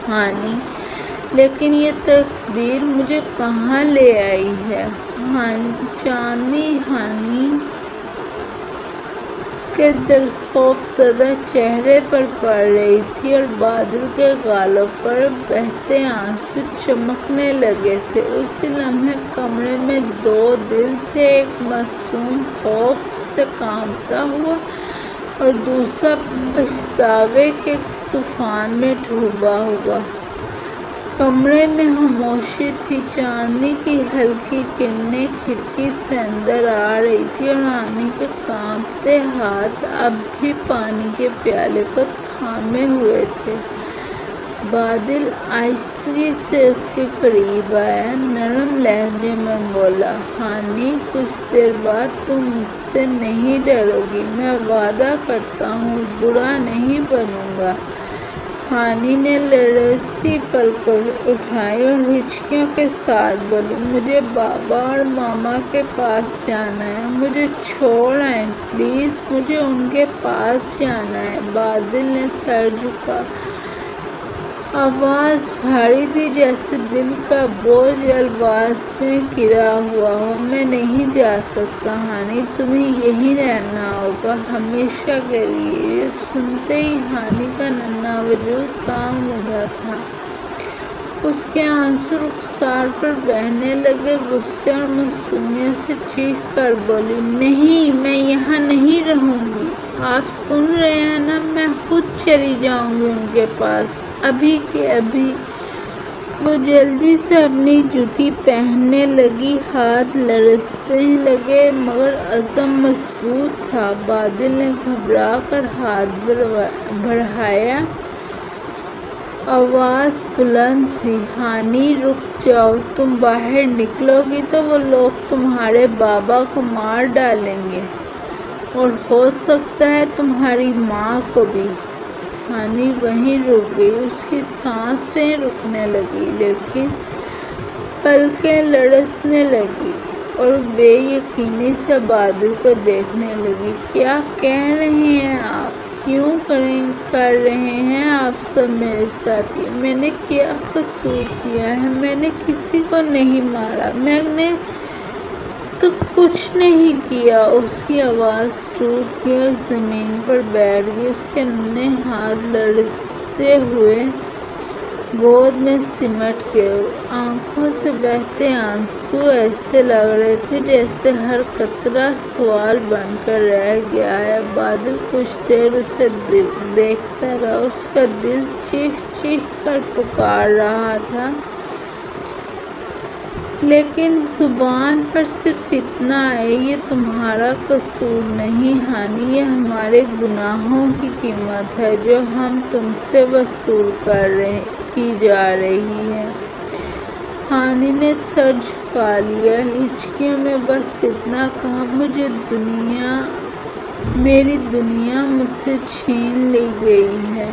ہانی، لیکن یہ تقدیر مجھے کہاں لے آئی ہے۔ چاندنی ہانی کے خوفزدہ چہرے پر پڑ رہی تھی اور بادل کے گالوں پر بہتے آنسو چمکنے لگے تھے۔ اسی لمحے کمرے میں دو دل تھے، ایک معصوم خوف سے کانپتا ہوا اور دوسرا پچھتاوے کے طوفان میں ڈوبا ہوا۔ کمرے میں خاموشی تھی۔ چاندنی کی ہلکی کرنیں کھڑکی سے اندر آ رہی تھیں اور ہانی کے کانپتے ہاتھ اب بھی پانی کے پیالے کو تھامے ہوئے تھے۔ بادل آہستگی سے اس کے قریب آیا، نرم لہجے میں بولا، ہانی کچھ دیر بعد تم مجھ سے نہیں ڈرو گی، میں وعدہ کرتا ہوں برا نہیں بنوں گا۔ ہانی نے لرزتی پلکیں اٹھائیں اور ہچکیوں کے ساتھ بولی، مجھے بابا اور ماما کے پاس جانا ہے، مجھے چھوڑ آئیں پلیز، مجھے ان کے پاس جانا ہے۔ بادل نے سر جھکا آواز بھاری تھی جیسے دل کا بوجھ الفاظ میں گرا ہوا ہو۔ میں نہیں جا سکتا ہانی، تمہیں یہیں رہنا ہوگا ہمیشہ کے لیے۔ یہ سنتے ہی ہانی کا ننھا وجود کانپ اٹھا تھا۔ اس کے آنسو رخسار پر بہنے لگے۔ غصے اور معصومیت سے چیخ کر بولی، نہیں، میں یہاں نہیں رہوں گی۔ آپ سن رہے ہیں نا، میں خود چلی جاؤں گی ان کے پاس، ابھی کے ابھی۔ وہ جلدی سے اپنی جوتی پہننے لگی، ہاتھ لرزنے لگے مگر عزم مضبوط تھا۔ بادل نے گھبرا کر ہاتھ بڑھایا، آواز بلند ہوئی، ہانی رک جاؤ، تم باہر نکلو گی تو وہ لوگ تمہارے بابا کو مار ڈالیں گے اور ہو سکتا ہے تمہاری ماں کو بھی۔ ہانی وہیں رک گئی، اس کی سانسیں رکنے لگی، لیکن پلکیں لرزنے لگی اور بے یقینی سے بادل کو دیکھنے لگی۔ کیا کہہ رہے ہیں آپ؟ کیوں کر رہے ہیں آپ سب میرے ساتھ یہ؟ میں نے کیا قصور کیا ہے؟ میں نے کسی کو نہیں مارا، میں نے تو کچھ نہیں کیا۔ اس کی آواز ٹوٹ گئی اور زمین پر بیٹھ گئی۔ اس کے ننھے ہاتھ لرزتے ہوئے گود میں سمٹ گئے، آنکھوں سے بہتے آنسو ایسے لگ رہے تھے جیسے ہر قطرہ سوال بن کر رہ گیا ہے۔ بادل کچھ دیر اسے دیکھتا رہا، اس کا دل چیخ چیخ کر پکار رہا تھا، لیکن زبان پر صرف اتنا آیا، یہ تمہارا قصور نہیں ہانی، یہ ہمارے گناہوں کی قیمت ہے جو ہم تم سے وصول کی جا رہی ہے۔ ہانی نے سر جھکا لیا، ہچکیوں میں بس اتنا کہا، میری دنیا مجھ سے چھین لی گئی ہے۔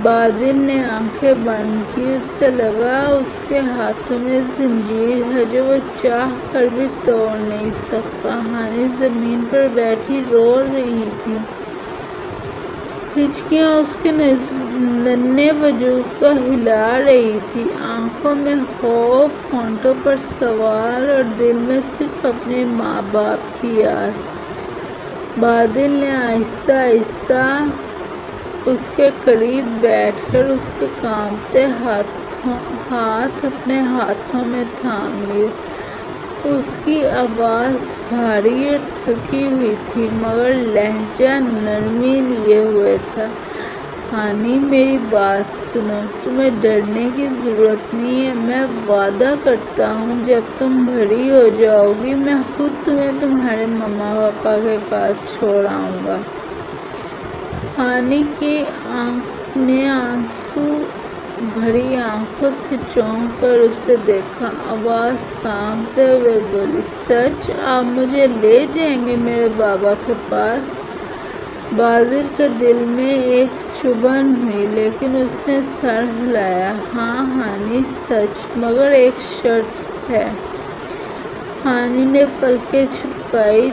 بادل نے آنکھیں بند کی، اسے لگا اس کے ہاتھوں میں زنجیر ہے جو وہ چاہ کر بھی توڑ نہیں سکتا۔ ہانی زمین پر بیٹھی رو رہی تھی، ہچکیاں اس کے ننھے وجود کو ہلا رہی تھی، آنکھوں میں خوف، ہونٹوں پر سوال اور دل میں صرف اپنے ماں باپ کی یاد۔ بادل نے آہستہ آہستہ اس کے قریب بیٹھ کر اس کے کانپتے ہاتھ اپنے ہاتھوں میں تھام لیے۔ اس کی آواز بھاری اور تھکی ہوئی تھی مگر لہجہ نرمی لیے ہوئے تھا، ہانی میری بات سنو، تمہیں ڈرنے کی ضرورت نہیں ہے، میں وعدہ کرتا ہوں جب تم بڑی ہو جاؤ گی میں خود تمہیں تمہارے ماما پاپا کے پاس چھوڑ آؤں گا۔ ہانی نے آنسو بھری آنکھوں سے چونک کر اسے دیکھا، آواز کانپتے ہوئے بولی، سچ؟ آپ مجھے لے جائیں گے میرے بابا کے پاس؟ بادل کے دل میں ایک چبھن ہوئی لیکن اس نے سر ہلایا، ہاں ہانی سچ، مگر ایک شرط ہے۔ ہانی نے پلکیں جھپکائی،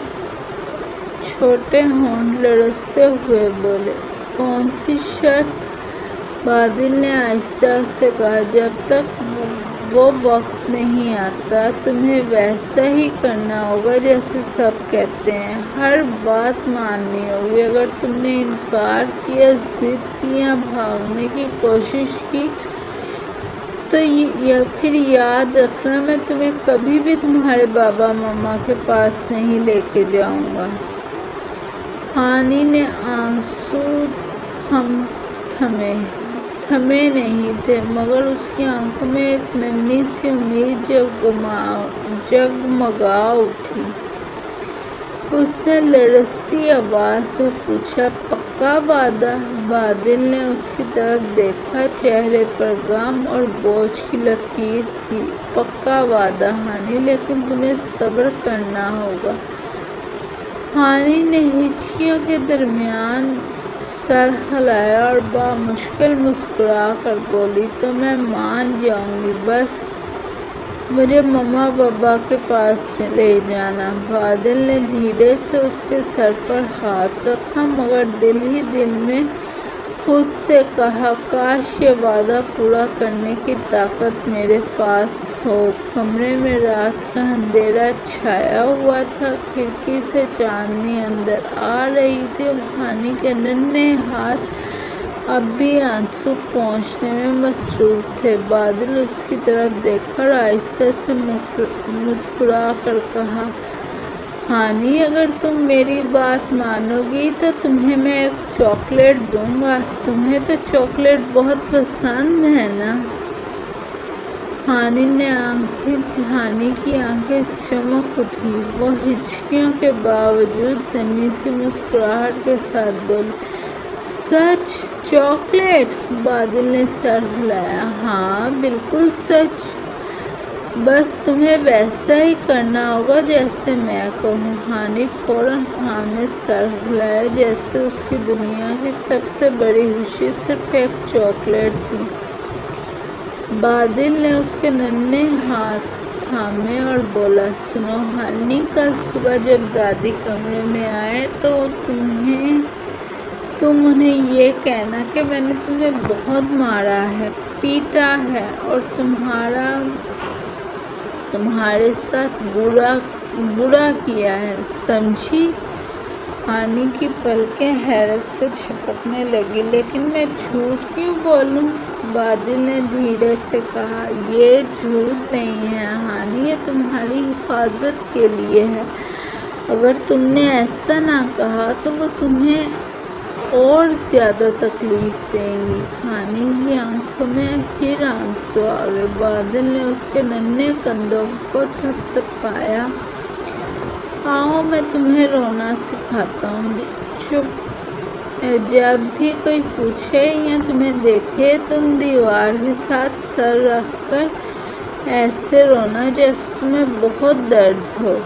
چھوٹے ہونٹ لرزتے ہوئے بولے، کون سی شرط؟ بادل نے آہستہ سے کہا، جب تک وہ وقت نہیں آتا تمہیں ویسا ہی کرنا ہوگا جیسے سب کہتے ہیں، ہر بات ماننی ہوگی، اگر تم نے انکار کیا، ضد کی یا بھاگنے کی کوشش کی تو پھر یاد رکھنا میں تمہیں کبھی بھی تمہارے بابا ماما کے پاس نہیں لے کے جاؤں گا۔ ہانی نے آنسو تھمے نہیں تھے مگر اس کی آنکھوں میں ایک ننھی سی امید جگمگا اٹھی۔ اس نے لرزتی آواز سے پوچھا، پکا وعدہ؟ بادل نے اس کی طرف دیکھا، چہرے پر غم اور بوجھ کی لکیر تھی۔ پکا وعدہ ہانی، لیکن تمہیں صبر کرنا ہوگا۔ ہانی نے ہچکیوں کے درمیان سر ہلایا اور بامشکل مسکرا کر بولی، تو میں مان جاؤں گی، بس مجھے ماما پاپا کے پاس لے جانا۔ بادل نے دھیرے سے اس کے سر پر ہاتھ رکھا مگر دل ہی دل میں خود سے کہا کاش یہ وعدہ پورا کرنے کی طاقت میرے پاس ہو۔ کمرے میں رات کا اندھیرا چھایا ہوا تھا، کھڑکی سے چاندنی اندر آ رہی تھی اور ہانی کے ننھے ہاتھ اب بھی آنسو پہنچنے میں مصروف تھے۔ بادل اس کی طرف دیکھ کر آہستہ سے مسکرا کر کہا، ہانی اگر تم میری بات مانو گی تو تمہیں میں ایک چاکلیٹ دوں گا۔ تمہیں تو چاکلیٹ بہت پسند ہے نا؟ ہانی کی آنکھیں چمک اٹھی۔ وہ ہچکیوں کے باوجود ننھی سی مسکراہٹ کے ساتھ بولی، سچ؟ چاکلیٹ؟ بادل نے سر ہلایا۔ ہاں بالکل سچ، بس تمہیں ویسا ہی کرنا ہوگا جیسے میں کہوں۔ ہانی فوراً ہاں میں سر ہلایا، جیسے اس کی دنیا کی سب سے بڑی خوشی صرف ایک چاکلیٹ تھی۔ بادل نے اس کے ننھے ہاتھ تھامے اور بولا، سنو ہانی، کل صبح جب دادی کمرے میں آئے تو تم انہیں یہ کہنا کہ میں نے تمہیں بہت مارا ہے، پیٹا ہے اور تمہارے ساتھ برا کیا ہے، سمجھی؟ ہانی کی پلکیں حیرت سے جھپکنے لگی۔ لیکن میں جھوٹ کیوں بولوں؟ بادل نے دھیرے سے کہا، یہ جھوٹ نہیں ہے ہانی، یہ تمہاری حفاظت کے لیے ہے۔ اگر تم نے ایسا نہ کہا تو وہ تمہیں اور زیادہ تکلیف دیں گی۔ ہانی کی آنکھوں میں پھر آنسو آ گئے۔ بادل نے اس کے ننھے کندھوں کو تھپ تھپایا۔ آؤ میں تمہیں رونا سکھاتا ہوں۔ جب بھی کوئی پوچھے یا تمہیں دیکھے تم دیوار کے ساتھ سر رکھ کر ایسے رونا جیسے تمہیں بہت درد ہو۔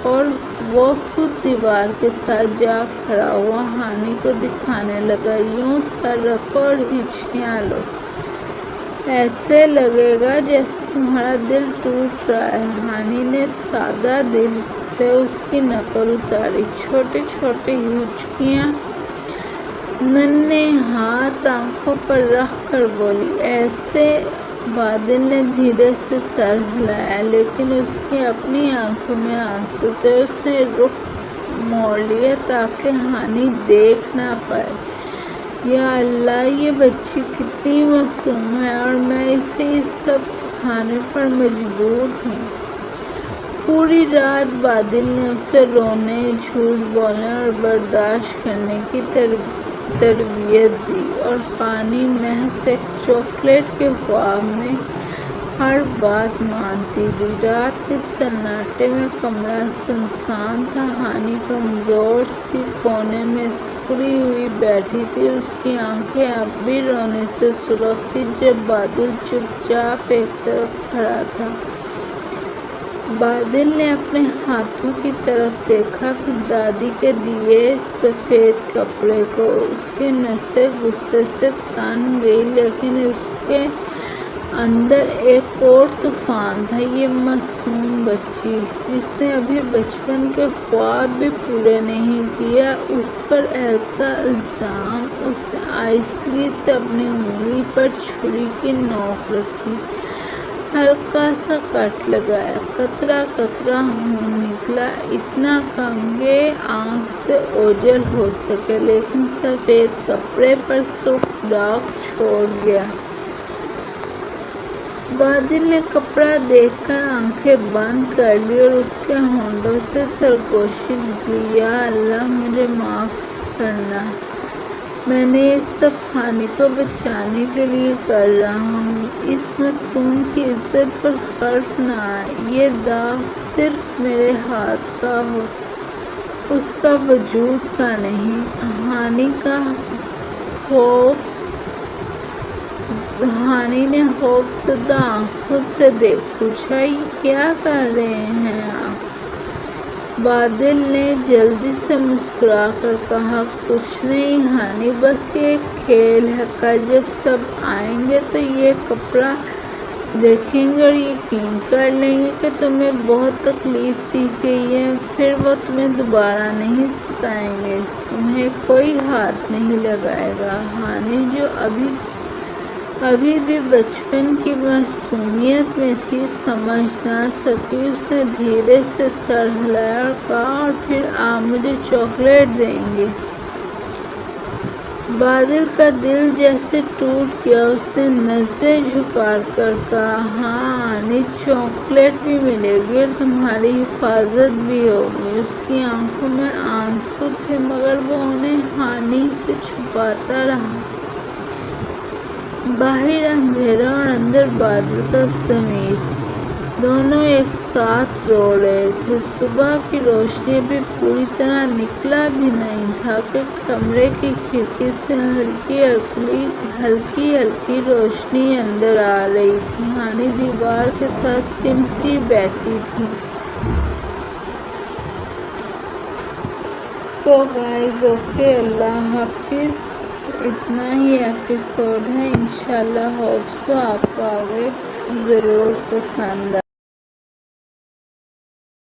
اور وہ خود دیوار کے ساتھ جا کھڑا ہوا، ہانی کو دکھانے لگا، یوں سر رکھو اور ہچکیاں لو، ایسے لگے گا جیسے تمہارا دل ٹوٹ رہا ہے۔ ہانی نے سادہ دل سے اس کی نقل اتاری، چھوٹی چھوٹی ہچکیاں، ننھے ہاتھ آنکھوں پر رکھ کر بولی، ایسے؟ بادل نے دھیرے سے سر ہلایا، لیکن اس کی اپنی آنکھوں میں آنسو تھے۔ اس نے رخ موڑ لیا تاکہ ہانی دیکھ نہ پائے۔ یا اللہ، یہ بچی کتنی معصوم ہے اور میں اسے یہ سب سکھانے پر مجبور ہوں۔ پوری رات بادل نے اسے رونے، جھوٹ بولنے اور برداشت کرنے کی تربیت دی، اور ہانی محض ایک چاکلیٹ کے خواب میں ہر بات مانتی گئی۔ رات کے سناٹے میں کمرہ سنسان تھا۔ ہانی کمزور سی کونے میں سکڑی ہوئی بیٹھی تھی، اس کی آنکھیں اب بھی رونے سے سرخ تھیں۔ جب بادل چپ چاپ ایک طرف کھڑا تھا، بادل نے اپنے ہاتھوں کی طرف دیکھا، پھر دادی کے دیے سفید کپڑے کو۔ اس کی نسیں غصے سے تن گئی، لیکن اس کے اندر ایک اور طوفان تھا۔ یہ معصوم بچی جس نے ابھی بچپن کے خواب بھی پورے نہیں کیے، اس پر ایسا الزام! اس نے آہستگی سے اپنی انگلی پر چھری کی نوک رکھی، ہلکا سا کٹ لگایا، قطرہ قطرہ خون نکلا، اتنا کم کہ آنکھ سے اوجھل ہو سکے، لیکن سفید کپڑے پر سرخ داغ چھوڑ گیا۔ بادل نے کپڑا دیکھ کر آنکھیں بند کر لیں اور اس کے ہونٹوں سے سرگوشی نکلی، یا اللہ، مجھے معاف کرنا، میں نے یہ سب ہانی کو بچانے کے لیے کر رہا ہوں۔ اس معصوم کی عزت پر حرف نہ آئے، یہ داغ صرف میرے ہاتھ کا ہو، اس کا وجود کا نہیں۔ ہانی نے خوف زدہ آنکھوں سے پوچھا، یہ کیا کر رہے ہیں آپ؟ بادل نے جلدی سے مسکرا کر کہا، کچھ نہیں ہانی، بس یہ ایک کھیل ہے، کل جب سب آئیں گے تو یہ کپڑا دیکھیں گے اور یقین کر لیں گے کہ تمہیں بہت تکلیف دی گئی ہے، پھر وہ تمہیں دوبارہ نہیں ستائیں گے، تمہیں کوئی ہاتھ نہیں لگائے گا۔ ہانی جو ابھی بھی بچپن کی معصومیت میں تھی، سمجھ نہ سکی۔ اس نے دھیرے سے سر ہلایا اور کہا، اور پھر آپ مجھے چاکلیٹ دیں گے؟ بادل کا دل جیسے ٹوٹ گیا۔ اس نے نظریں جھکا کر کہا، ہاں ہانی، چاکلیٹ بھی ملے گی اور تمہاری حفاظت بھی ہوگی۔ اس کی آنکھوں میں آنسو تھے مگر وہ انہیں ہانی سے چھپاتا رہا۔ باہر اندھیرا اور اندر بادل کا ضمیر، دونوں ایک ساتھ رو رہے تھے۔ صبح کی روشنی ابھی پوری طرح نکلا بھی نہیں تھا کہ کمرے کی کھڑکی سے ہلکی ہلکی روشنی اندر آ رہی تھی۔ ہانی دیوار کے ساتھ سمٹی بیٹھی تھی۔ سو گائز، اوکے، اللہ حافظ۔ اتنا ہی ایپیسوڈ ہے۔ انشاءاللہ ہوپ سو آپ کو آگے ضرور پسند آئے۔